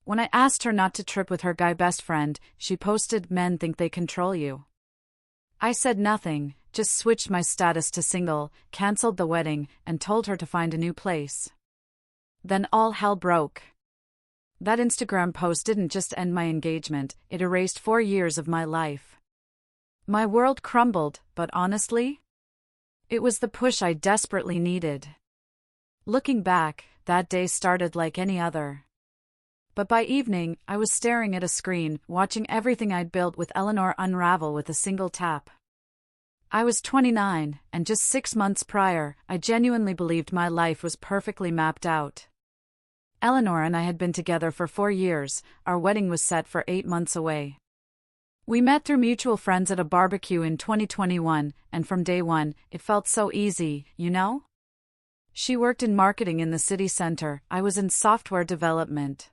When I asked her not to trip with her guy best friend, she posted, "Men think they control you." I said nothing, just switched my status to single, cancelled the wedding, and told her to find a new place. Then all hell broke. That Instagram post didn't just end my engagement, it erased 4 years of my life. My world crumbled, but honestly, it was the push I desperately needed. Looking back, that day started like any other. But by evening, I was staring at a screen, watching everything I'd built with Eleanor unravel with a single tap. I was 29, and just 6 months prior, I genuinely believed my life was perfectly mapped out. Eleanor and I had been together for 4 years, our wedding was set for 8 months away. We met through mutual friends at a barbecue in 2021, and from day one, it felt so easy, you know? She worked in marketing in the city center, I was in software development.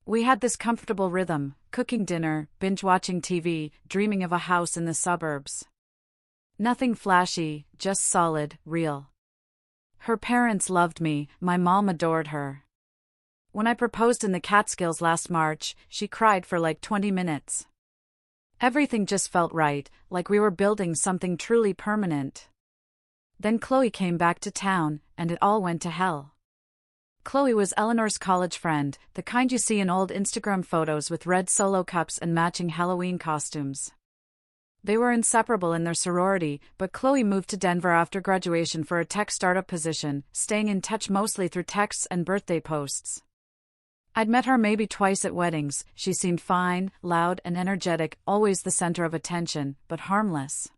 We had this comfortable rhythm, cooking dinner, binge-watching TV, dreaming of a house in the suburbs. Nothing flashy, just solid, real. Her parents loved me, my mom adored her. When I proposed in the Catskills last March, she cried for like 20 minutes. Everything just felt right, like we were building something truly permanent. Then Chloe came back to town, and it all went to hell. Chloe was Eleanor's college friend, the kind you see in old Instagram photos with red Solo cups and matching Halloween costumes. They were inseparable in their sorority, but Chloe moved to Denver after graduation for a tech startup position, staying in touch mostly through texts and birthday posts. I'd met her maybe twice at weddings. She seemed fine, loud and energetic, always the center of attention, but harmless.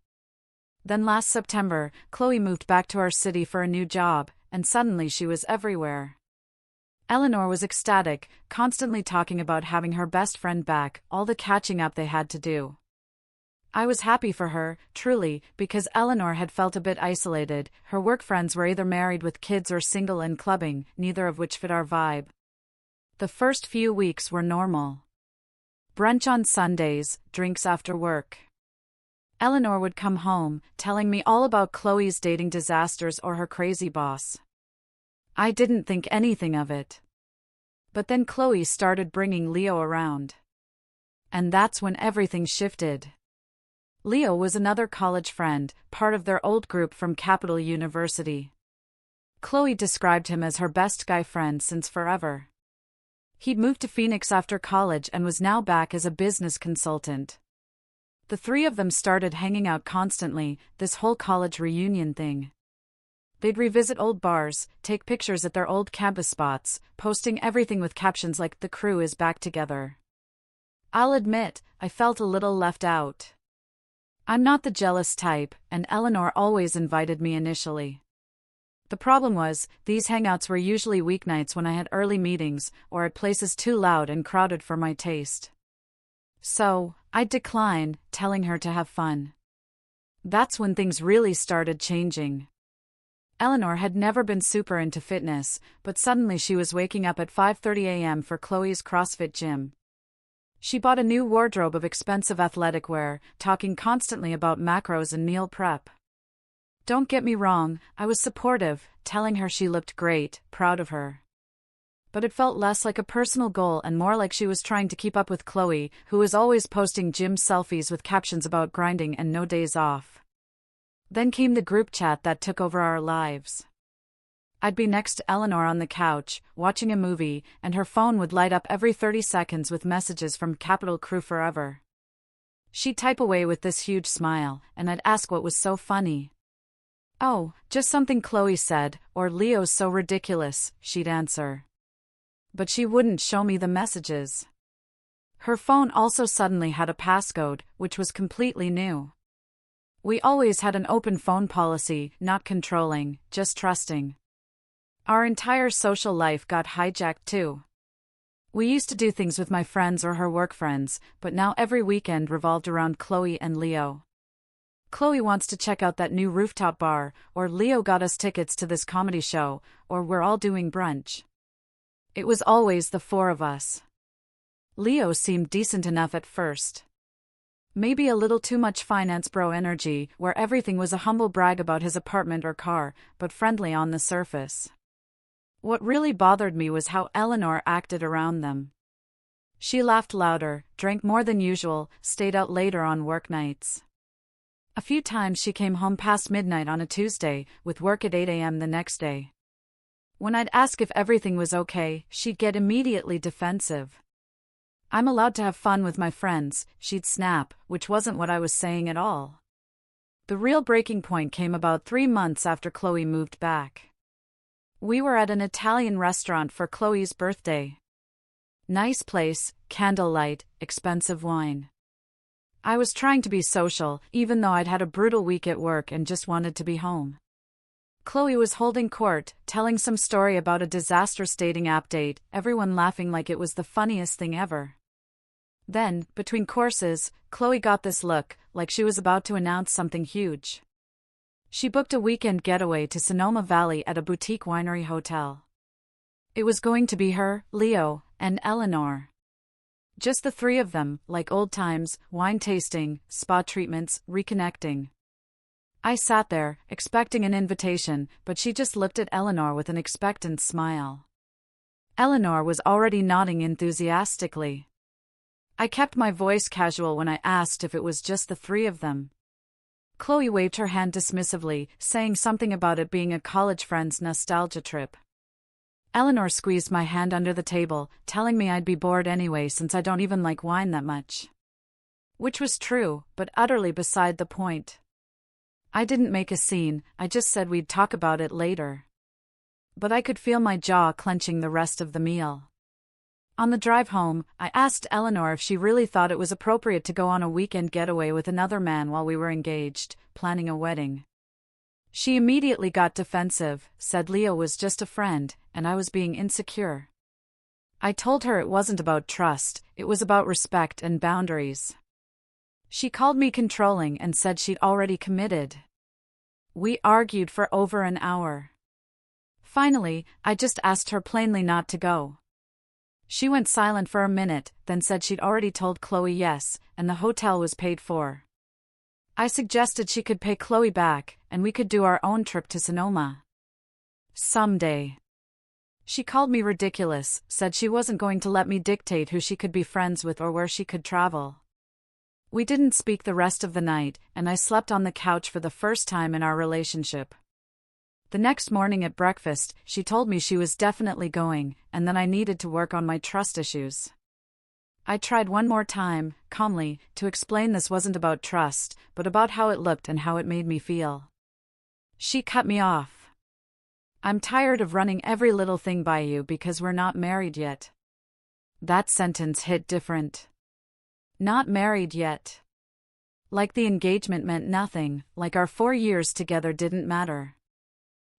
Then last September, Chloe moved back to our city for a new job, and suddenly she was everywhere. Eleanor was ecstatic, constantly talking about having her best friend back, all the catching up they had to do. I was happy for her, truly, because Eleanor had felt a bit isolated. Her work friends were either married with kids or single and clubbing, neither of which fit our vibe. The first few weeks were normal. Brunch on Sundays, drinks after work. Eleanor would come home, telling me all about Chloe's dating disasters or her crazy boss. I didn't think anything of it. But then Chloe started bringing Leo around. And that's when everything shifted. Leo was another college friend, part of their old group from Capital University. Chloe described him as her best guy friend since forever. He'd moved to Phoenix after college and was now back as a business consultant. The three of them started hanging out constantly, this whole college reunion thing. They'd revisit old bars, take pictures at their old campus spots, posting everything with captions like "the crew is back together." I'll admit, I felt a little left out. I'm not the jealous type, and Eleanor always invited me initially. The problem was, these hangouts were usually weeknights when I had early meetings, or at places too loud and crowded for my taste. So, I'd decline, telling her to have fun. That's when things really started changing. Eleanor had never been super into fitness, but suddenly she was waking up at 5:30 a.m. for Chloe's CrossFit gym. She bought a new wardrobe of expensive athletic wear, talking constantly about macros and meal prep. Don't get me wrong, I was supportive, telling her she looked great, proud of her. But it felt less like a personal goal and more like she was trying to keep up with Chloe, who was always posting gym selfies with captions about grinding and no days off. Then came the group chat that took over our lives. I'd be next to Eleanor on the couch, watching a movie, and her phone would light up every 30 seconds with messages from Capital Crew Forever. She'd type away with this huge smile, and I'd ask what was so funny. "Oh, just something Chloe said," or "Leo's so ridiculous," she'd answer. But she wouldn't show me the messages. Her phone also suddenly had a passcode, which was completely new. We always had an open phone policy, not controlling, just trusting. Our entire social life got hijacked too. We used to do things with my friends or her work friends, but now every weekend revolved around Chloe and Leo. Chloe wants to check out that new rooftop bar, or Leo got us tickets to this comedy show, or we're all doing brunch. It was always the four of us. Leo seemed decent enough at first. Maybe a little too much finance bro energy, where everything was a humble brag about his apartment or car, but friendly on the surface. What really bothered me was how Eleanor acted around them. She laughed louder, drank more than usual, stayed out later on work nights. A few times she came home past midnight on a Tuesday, with work at 8 a.m. the next day. When I'd ask if everything was okay, she'd get immediately defensive. I'm allowed to have fun with my friends, she'd snap, which wasn't what I was saying at all. The real breaking point came about 3 months after Chloe moved back. We were at an Italian restaurant for Chloe's birthday. Nice place, candlelight, expensive wine. I was trying to be social, even though I'd had a brutal week at work and just wanted to be home. Chloe was holding court, telling some story about a disastrous dating app date, everyone laughing like it was the funniest thing ever. Then, between courses, Chloe got this look, like she was about to announce something huge. She booked a weekend getaway to Sonoma Valley at a boutique winery hotel. It was going to be her, Leo, and Eleanor. Just the three of them, like old times, wine tasting, spa treatments, reconnecting. I sat there, expecting an invitation, but she just looked at Eleanor with an expectant smile. Eleanor was already nodding enthusiastically. I kept my voice casual when I asked if it was just the three of them. Chloe waved her hand dismissively, saying something about it being a college friend's nostalgia trip. Eleanor squeezed my hand under the table, telling me I'd be bored anyway since I don't even like wine that much. Which was true, but utterly beside the point. I didn't make a scene, I just said we'd talk about it later. But I could feel my jaw clenching the rest of the meal. On the drive home, I asked Eleanor if she really thought it was appropriate to go on a weekend getaway with another man while we were engaged, planning a wedding. She immediately got defensive, said Leo was just a friend, and I was being insecure. I told her it wasn't about trust, it was about respect and boundaries. She called me controlling and said she'd already committed. We argued for over an hour. Finally, I just asked her plainly not to go. She went silent for a minute, then said she'd already told Chloe yes, and the hotel was paid for. I suggested she could pay Chloe back, and we could do our own trip to Sonoma. Someday. She called me ridiculous, said she wasn't going to let me dictate who she could be friends with or where she could travel. We didn't speak the rest of the night, and I slept on the couch for the first time in our relationship. The next morning at breakfast, she told me she was definitely going, and that I needed to work on my trust issues. I tried one more time, calmly, to explain this wasn't about trust, but about how it looked and how it made me feel. She cut me off. I'm tired of running every little thing by you because we're not married yet. That sentence hit different. Not married yet. Like the engagement meant nothing, like our 4 years together didn't matter.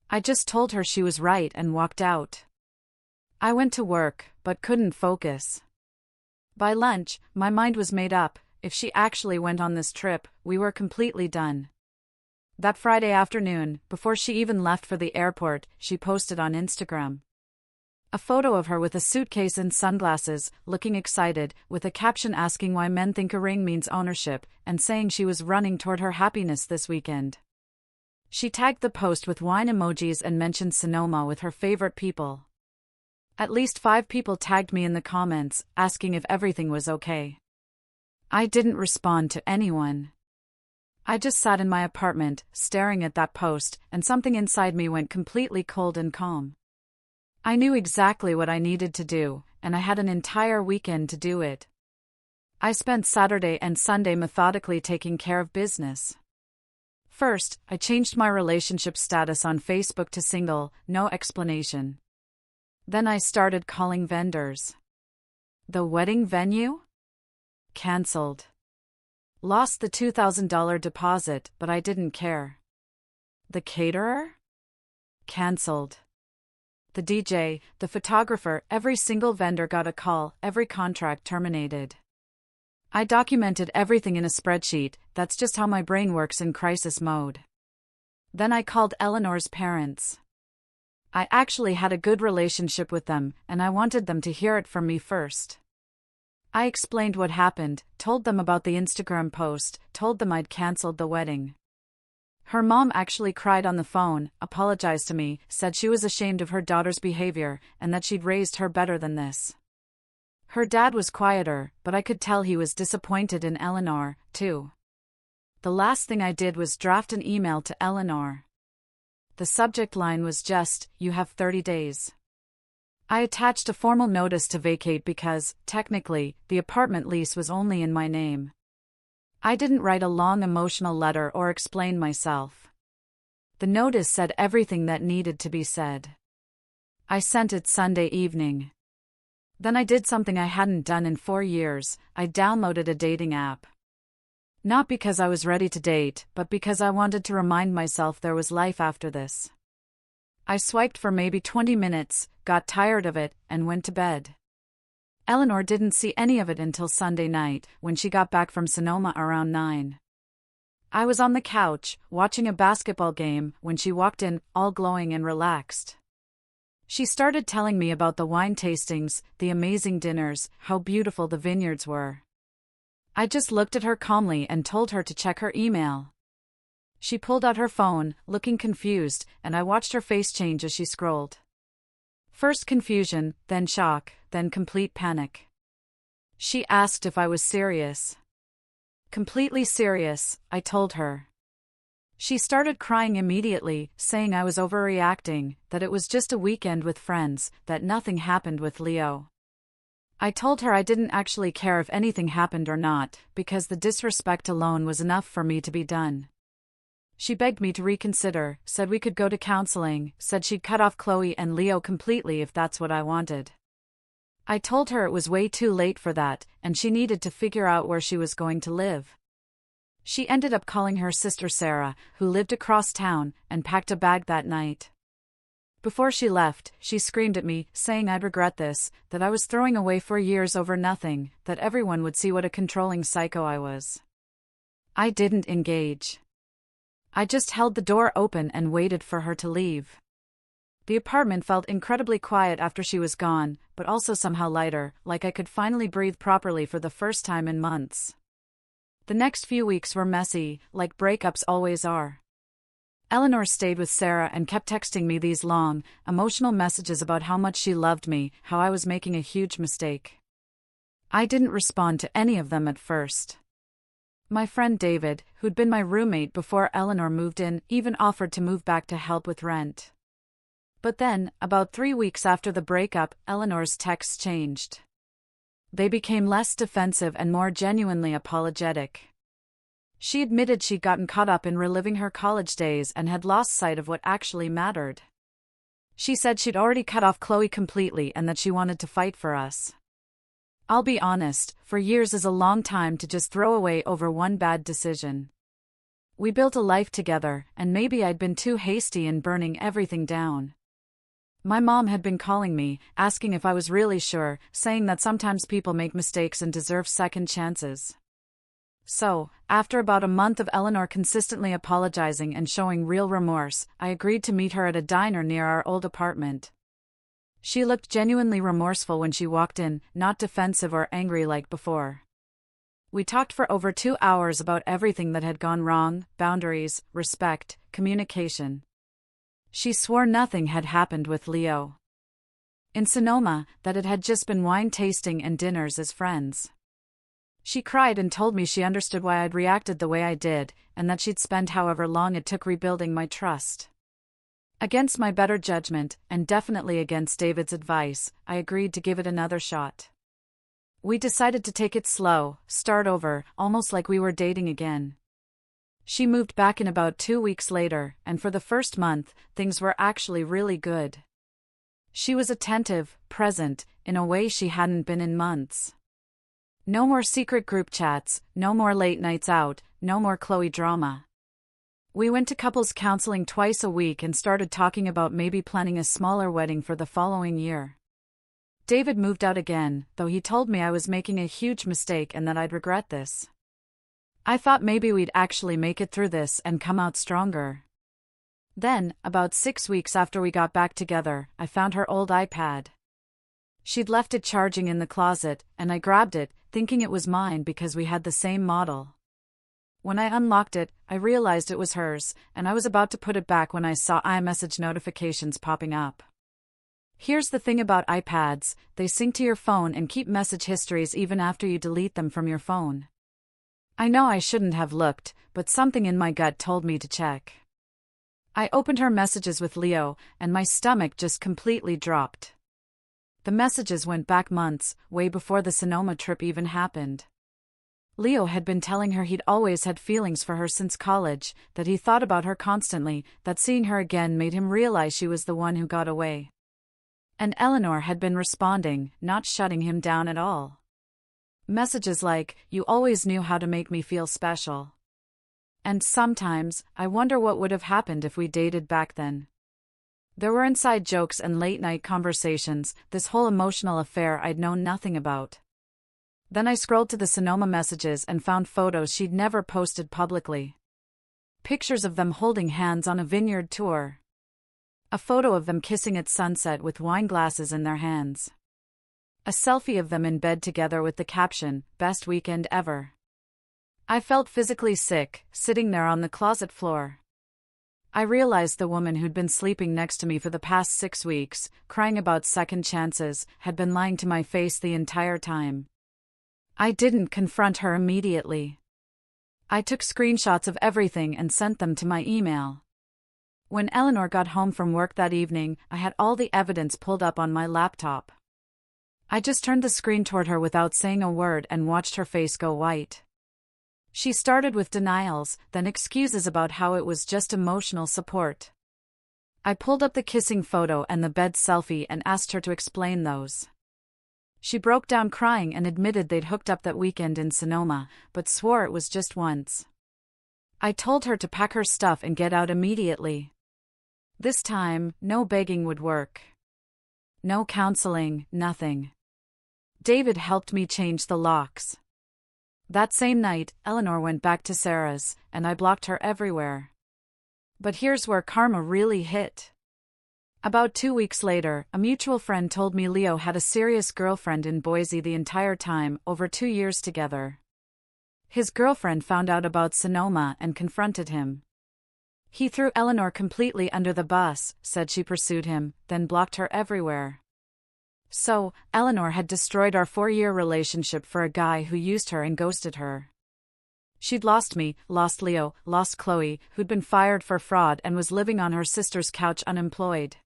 I just told her she was right and walked out. I went to work, but couldn't focus. By lunch, my mind was made up. If she actually went on this trip, we were completely done. That Friday afternoon, before she even left for the airport, she posted on Instagram a photo of her with a suitcase and sunglasses, looking excited, with a caption asking why men think a ring means ownership, and saying she was running toward her happiness this weekend. She tagged the post with wine emojis and mentioned Sonoma with her favorite people. At least 5 people tagged me in the comments, asking if everything was okay. I didn't respond to anyone. I just sat in my apartment, staring at that post, and something inside me went completely cold and calm. I knew exactly what I needed to do, and I had an entire weekend to do it. I spent Saturday and Sunday methodically taking care of business. First, I changed my relationship status on Facebook to single, no explanation. Then I started calling vendors. The wedding venue? Cancelled. Lost the $2,000 deposit, but I didn't care. The caterer? Cancelled. The DJ, the photographer, every single vendor got a call, every contract terminated. I documented everything in a spreadsheet, that's just how my brain works in crisis mode. Then I called Eleanor's parents. I actually had a good relationship with them, and I wanted them to hear it from me first. I explained what happened, told them about the Instagram post, told them I'd cancelled the wedding. Her mom actually cried on the phone, apologized to me, said she was ashamed of her daughter's behavior, and that she'd raised her better than this. Her dad was quieter, but I could tell he was disappointed in Eleanor, too. The last thing I did was draft an email to Eleanor. The subject line was just, "You have 30 days." I attached a formal notice to vacate because, technically, the apartment lease was only in my name. I didn't write a long emotional letter or explain myself. The notice said everything that needed to be said. I sent it Sunday evening. Then I did something I hadn't done in 4 years. I downloaded a dating app. Not because I was ready to date, but because I wanted to remind myself there was life after this. I swiped for maybe 20 minutes, got tired of it, and went to bed. Eleanor didn't see any of it until Sunday night, when she got back from Sonoma around 9. I was on the couch, watching a basketball game, when she walked in, all glowing and relaxed. She started telling me about the wine tastings, the amazing dinners, how beautiful the vineyards were. I just looked at her calmly and told her to check her email. She pulled out her phone, looking confused, and I watched her face change as she scrolled. First confusion, then shock, then complete panic. She asked if I was serious. Completely serious, I told her. She started crying immediately, saying I was overreacting, that it was just a weekend with friends, that nothing happened with Leo. I told her I didn't actually care if anything happened or not, because the disrespect alone was enough for me to be done. She begged me to reconsider, said we could go to counseling, said she'd cut off Chloe and Leo completely if that's what I wanted. I told her it was way too late for that, and she needed to figure out where she was going to live. She ended up calling her sister Sarah, who lived across town, and packed a bag that night. Before she left, she screamed at me, saying I'd regret this, that I was throwing away 4 years over nothing, that everyone would see what a controlling psycho I was. I didn't engage. I just held the door open and waited for her to leave. The apartment felt incredibly quiet after she was gone, but also somehow lighter, like I could finally breathe properly for the first time in months. The next few weeks were messy, like breakups always are. Eleanor stayed with Sarah and kept texting me these long, emotional messages about how much she loved me, how I was making a huge mistake. I didn't respond to any of them at first. My friend David, who'd been my roommate before Eleanor moved in, even offered to move back to help with rent. But then, about 3 weeks after the breakup, Eleanor's texts changed. They became less defensive and more genuinely apologetic. She admitted she'd gotten caught up in reliving her college days and had lost sight of what actually mattered. She said she'd already cut off Chloe completely and that she wanted to fight for us. I'll be honest, 4 years is a long time to just throw away over one bad decision. We built a life together, and maybe I'd been too hasty in burning everything down. My mom had been calling me, asking if I was really sure, saying that sometimes people make mistakes and deserve second chances. So, after about a month of Eleanor consistently apologizing and showing real remorse, I agreed to meet her at a diner near our old apartment. She looked genuinely remorseful when she walked in, not defensive or angry like before. We talked for over 2 hours about everything that had gone wrong: boundaries, respect, communication. She swore nothing had happened with Leo. In Sonoma, that it had just been wine tasting and dinners as friends. She cried and told me she understood why I'd reacted the way I did, and that she'd spend however long it took rebuilding my trust. Against my better judgment, and definitely against David's advice, I agreed to give it another shot. We decided to take it slow, start over, almost like we were dating again. She moved back in about 2 weeks later, and for the first month, things were actually really good. She was attentive, present, in a way she hadn't been in months. No more secret group chats, no more late nights out, no more Chloe drama. We went to couples counseling twice a week and started talking about maybe planning a smaller wedding for the following year. David moved out again, though he told me I was making a huge mistake and that I'd regret this. I thought maybe we'd actually make it through this and come out stronger. Then, about 6 weeks after we got back together, I found her old iPad. She'd left it charging in the closet, and I grabbed it, thinking it was mine because we had the same model. When I unlocked it, I realized it was hers, and I was about to put it back when I saw iMessage notifications popping up. Here's the thing about iPads, they sync to your phone and keep message histories even after you delete them from your phone. I know I shouldn't have looked, but something in my gut told me to check. I opened her messages with Leo, and my stomach just completely dropped. The messages went back months, way before the Sonoma trip even happened. Leo had been telling her he'd always had feelings for her since college, that he thought about her constantly, that seeing her again made him realize she was the one who got away. And Eleanor had been responding, not shutting him down at all. Messages like, "You always knew how to make me feel special." And sometimes, I wonder what would have happened if we dated back then. There were inside jokes and late-night conversations, this whole emotional affair I'd known nothing about. Then I scrolled to the Sonoma messages and found photos she'd never posted publicly. Pictures of them holding hands on a vineyard tour. A photo of them kissing at sunset with wine glasses in their hands. A selfie of them in bed together with the caption, "Best weekend ever." I felt physically sick, sitting there on the closet floor. I realized the woman who'd been sleeping next to me for the past 6 weeks, crying about second chances, had been lying to my face the entire time. I didn't confront her immediately. I took screenshots of everything and sent them to my email. When Eleanor got home from work that evening, I had all the evidence pulled up on my laptop. I just turned the screen toward her without saying a word and watched her face go white. She started with denials, then excuses about how it was just emotional support. I pulled up the kissing photo and the bed selfie and asked her to explain those. She broke down crying and admitted they'd hooked up that weekend in Sonoma, but swore it was just once. I told her to pack her stuff and get out immediately. This time, no begging would work. No counseling, nothing. David helped me change the locks. That same night, Eleanor went back to Sarah's, and I blocked her everywhere. But here's where karma really hit. About 2 weeks later, a mutual friend told me Leo had a serious girlfriend in Boise the entire time, over 2 years together. His girlfriend found out about Sonoma and confronted him. He threw Eleanor completely under the bus, said she pursued him, then blocked her everywhere. So, Eleanor had destroyed our 4-year relationship for a guy who used her and ghosted her. She'd lost me, lost Leo, lost Chloe, who'd been fired for fraud and was living on her sister's couch unemployed.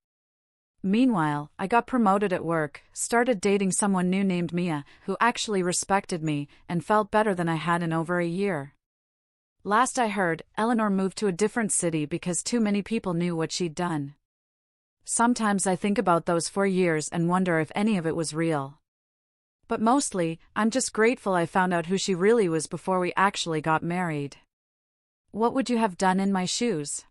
Meanwhile, I got promoted at work, started dating someone new named Mia, who actually respected me, and felt better than I had in over a year. Last I heard, Eleanor moved to a different city because too many people knew what she'd done. Sometimes I think about those 4 years and wonder if any of it was real. But mostly, I'm just grateful I found out who she really was before we actually got married. What would you have done in my shoes?